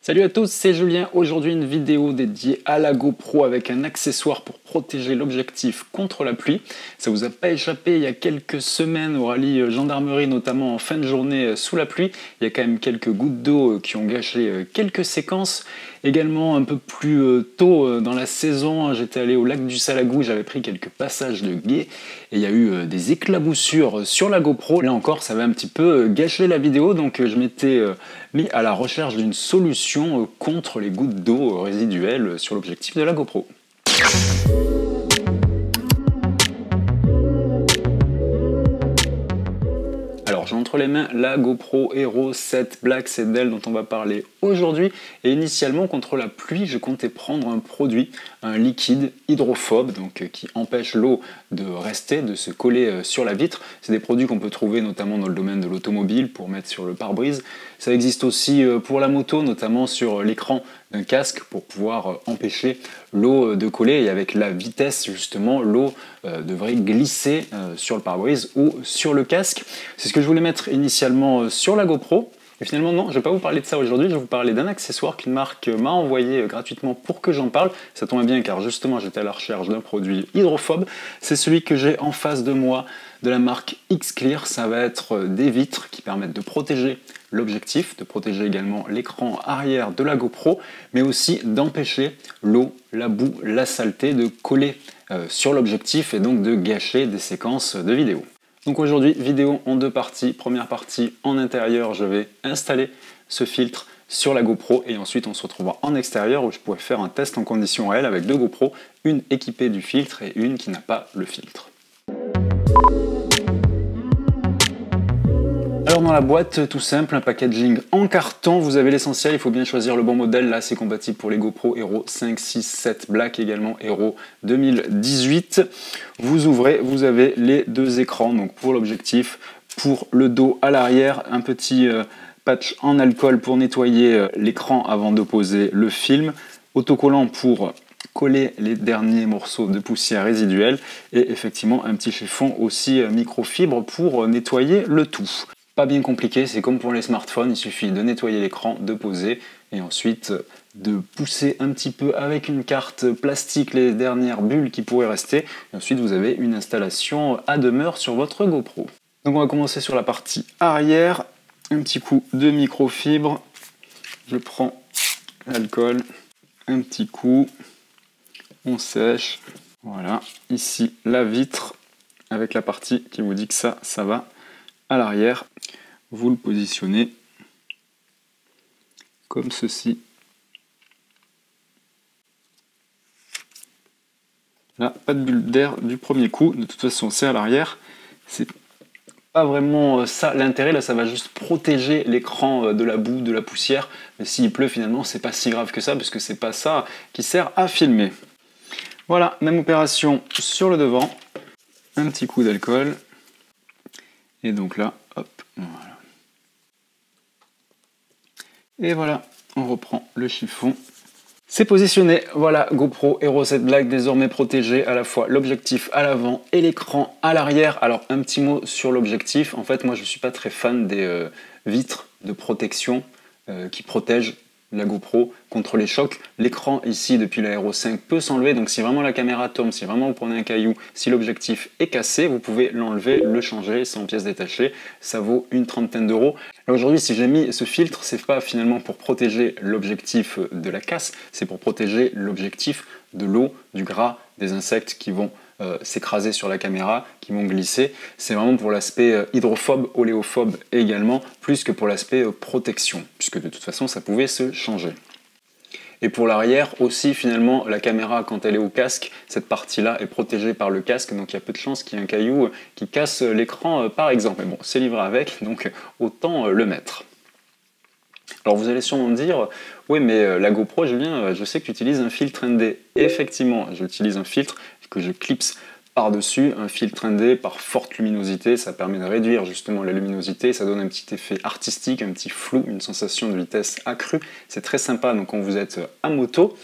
Salut à tous, c'est Julien. Aujourd'hui une vidéo dédiée à la GoPro avec un accessoire pour protéger l'objectif contre la pluie. Ça vous a pas échappé, il y a quelques semaines au rallye gendarmerie, notamment en fin de journée sous la pluie. Il y a quand même quelques gouttes d'eau qui ont gâché quelques séquences. Également un peu plus tôt dans la saison, j'étais allé au lac du Salagou, j'avais pris quelques passages de gué et il y a eu des éclaboussures sur la GoPro. Là encore, ça va un petit peu gâcher la vidéo, donc je m'étais mis à la recherche d'une solution contre les gouttes d'eau résiduelles sur l'objectif de la GoPro. Alors j'ai entre les mains la GoPro Hero 7 Black, c'est d'elle dont on va parler aujourd'hui. Et initialement contre la pluie, je comptais prendre un produit, un liquide hydrophobe, donc qui empêche l'eau de rester, de se coller sur la vitre. C'est des produits qu'on peut trouver notamment dans le domaine de l'automobile pour mettre sur le pare-brise. Ça existe aussi pour la moto, notamment sur l'écran d'un casque pour pouvoir empêcher l'eau de coller, et avec la vitesse justement l'eau devrait glisser sur le pare-brise ou sur le casque. C'est ce que je voulais mettre initialement sur la GoPro. Et finalement non, je ne vais pas vous parler de ça aujourd'hui, je vais vous parler d'un accessoire qu'une marque m'a envoyé gratuitement pour que j'en parle. Ça tombe bien car justement j'étais à la recherche d'un produit hydrophobe. C'est celui que j'ai en face de moi de la marque X-Clear. Ça va être des vitres qui permettent de protéger l'objectif, de protéger également l'écran arrière de la GoPro, mais aussi d'empêcher l'eau, la boue, la saleté de coller sur l'objectif et donc de gâcher des séquences de vidéos. Donc aujourd'hui, vidéo en deux parties. Première partie en intérieur, je vais installer ce filtre sur la GoPro et ensuite on se retrouvera en extérieur où je pourrai faire un test en conditions réelles avec deux GoPro, une équipée du filtre et une qui n'a pas le filtre. Alors dans la boîte, tout simple, un packaging en carton, vous avez l'essentiel, il faut bien choisir le bon modèle. Là c'est compatible pour les GoPro Hero 5, 6, 7 Black, également Hero 2018. Vous ouvrez, vous avez les deux écrans, donc pour l'objectif, pour le dos à l'arrière, un petit patch en alcool pour nettoyer l'écran avant de poser le film, autocollant pour coller les derniers morceaux de poussière résiduelle et effectivement un petit chiffon aussi microfibre pour nettoyer le tout. Pas bien compliqué, c'est comme pour les smartphones, il suffit de nettoyer l'écran, de poser et ensuite de pousser un petit peu avec une carte plastique les dernières bulles qui pourraient rester. Et ensuite vous avez une installation à demeure sur votre GoPro. Donc on va commencer sur la partie arrière, un petit coup de microfibre, je prends l'alcool, un petit coup, on sèche, voilà, ici la vitre avec la partie qui vous dit que ça va à l'arrière. Vous le positionnez comme ceci. Là, pas de bulle d'air du premier coup, de toute façon c'est à l'arrière. C'est pas vraiment ça l'intérêt, là ça va juste protéger l'écran de la boue, de la poussière. Mais s'il pleut finalement c'est pas si grave que ça, parce que c'est pas ça qui sert à filmer. Voilà, même opération sur le devant. Un petit coup d'alcool. Et donc là, hop, voilà. Et voilà, on reprend le chiffon. C'est positionné, voilà, GoPro Hero 7 Black désormais protégé, à la fois l'objectif à l'avant et l'écran à l'arrière. Alors un petit mot sur l'objectif, en fait moi je ne suis pas très fan des vitres de protection qui protègent la GoPro contre les chocs. L'écran ici depuis la Hero 5 peut s'enlever, donc si vraiment la caméra tombe, si vraiment vous prenez un caillou, si l'objectif est cassé, vous pouvez l'enlever, le changer sans pièces détachées, ça vaut une trentaine d'euros. Aujourd'hui si j'ai mis ce filtre, c'est pas finalement pour protéger l'objectif de la casse, c'est pour protéger l'objectif de l'eau, du gras, des insectes qui vont s'écraser sur la caméra, qui vont glisser. C'est vraiment pour l'aspect hydrophobe, oléophobe également, plus que pour l'aspect protection, puisque de toute façon ça pouvait se changer. Et pour l'arrière aussi, finalement, la caméra quand elle est au casque, cette partie-là est protégée par le casque, donc il y a peu de chances qu'il y ait un caillou qui casse l'écran par exemple. Mais bon, c'est livré avec, donc autant le mettre. Alors vous allez sûrement me dire, oui mais la GoPro Julien, je sais que tu utilises un filtre ND. Et effectivement, j'utilise un filtre que je clipse par-dessus, un filtre ND par forte luminosité, ça permet de réduire justement la luminosité, ça donne un petit effet artistique, un petit flou, une sensation de vitesse accrue, c'est très sympa donc quand vous êtes à moto.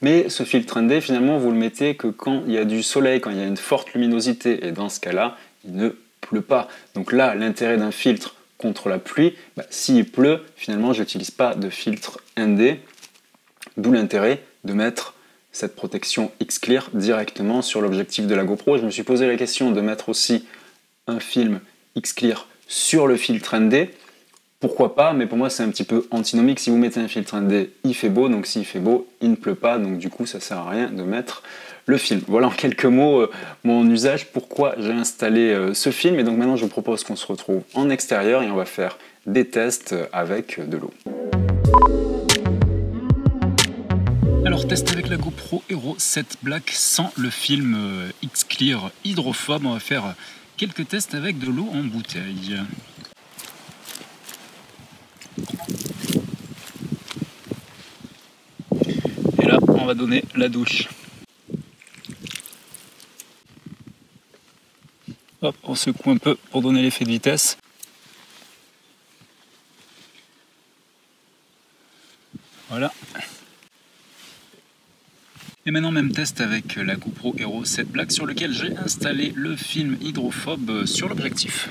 Mais ce filtre ND finalement vous le mettez que quand il y a du soleil, quand il y a une forte luminosité, et dans ce cas-là, il ne pleut pas. Donc là, l'intérêt d'un filtre contre la pluie, s'il pleut, finalement je n'utilise pas de filtre ND, d'où l'intérêt de mettre cette protection X-Clear directement sur l'objectif de la GoPro. Je me suis posé la question de mettre aussi un film X-Clear sur le filtre ND. Pourquoi pas, mais pour moi c'est un petit peu antinomique. Si vous mettez un filtre ND, il fait beau, donc s'il fait beau, il ne pleut pas, donc du coup ça sert à rien de mettre le film. Voilà en quelques mots mon usage, pourquoi j'ai installé ce film. Et donc maintenant je vous propose qu'on se retrouve en extérieur et on va faire des tests avec de l'eau. Alors test avec la GoPro Hero 7 Black sans le film X-Clear hydrophobe. On va faire quelques tests avec de l'eau en bouteille. Et là on va donner la douche. Hop, on secoue un peu pour donner l'effet de vitesse. Voilà. Et maintenant même test avec la GoPro Hero 7 Black sur lequel j'ai installé le film hydrophobe sur l'objectif.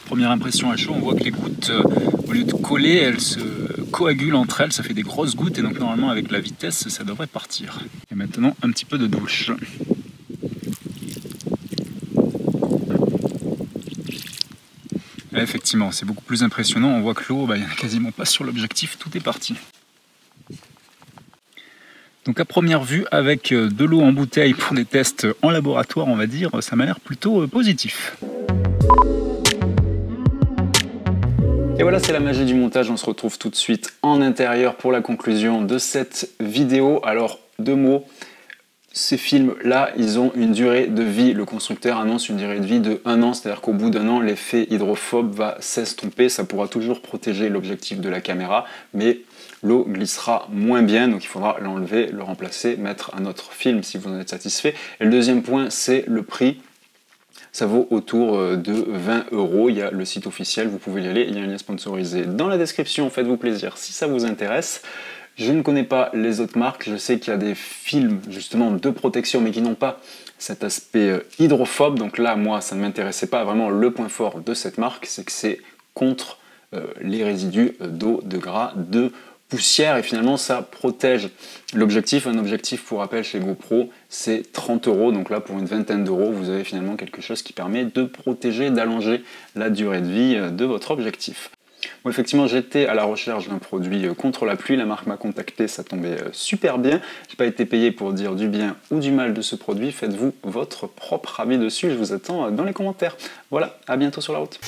Première impression à chaud, on voit que les gouttes, au lieu de coller, elles se coagulent entre elles, ça fait des grosses gouttes et donc normalement avec la vitesse ça devrait partir. Et maintenant un petit peu de douche. Et effectivement, c'est beaucoup plus impressionnant, on voit que l'eau, il n'y en a quasiment pas sur l'objectif, tout est parti. Donc à première vue, avec de l'eau en bouteille pour des tests en laboratoire, on va dire, ça m'a l'air plutôt positif. Et voilà, c'est la magie du montage, on se retrouve tout de suite en intérieur pour la conclusion de cette vidéo. Alors, 2 mots, ces films-là, ils ont une durée de vie, le constructeur annonce une durée de vie de 1 an, c'est-à-dire qu'au bout d'1 an, l'effet hydrophobe va s'estomper, ça pourra toujours protéger l'objectif de la caméra, mais l'eau glissera moins bien, donc il faudra l'enlever, le remplacer, mettre un autre film si vous en êtes satisfait. Et le deuxième point, c'est le prix. Ça vaut autour de 20 €. Il y a le site officiel, vous pouvez y aller. Il y a un lien sponsorisé dans la description. Faites-vous plaisir si ça vous intéresse. Je ne connais pas les autres marques. Je sais qu'il y a des films justement de protection, mais qui n'ont pas cet aspect hydrophobe. Donc là, moi, ça ne m'intéressait pas. Vraiment, le point fort de cette marque, c'est que c'est contre les résidus d'eau, de gras, de poussière, et finalement ça protège l'objectif. Un objectif, pour rappel, chez GoPro, c'est 30 €, donc là pour une vingtaine d'euros, vous avez finalement quelque chose qui permet de protéger, d'allonger la durée de vie de votre objectif. Bon, effectivement, j'étais à la recherche d'un produit contre la pluie, la marque m'a contacté, ça tombait super bien. Je n'ai pas été payé pour dire du bien ou du mal de ce produit, faites-vous votre propre avis dessus, je vous attends dans les commentaires. Voilà, à bientôt sur la route.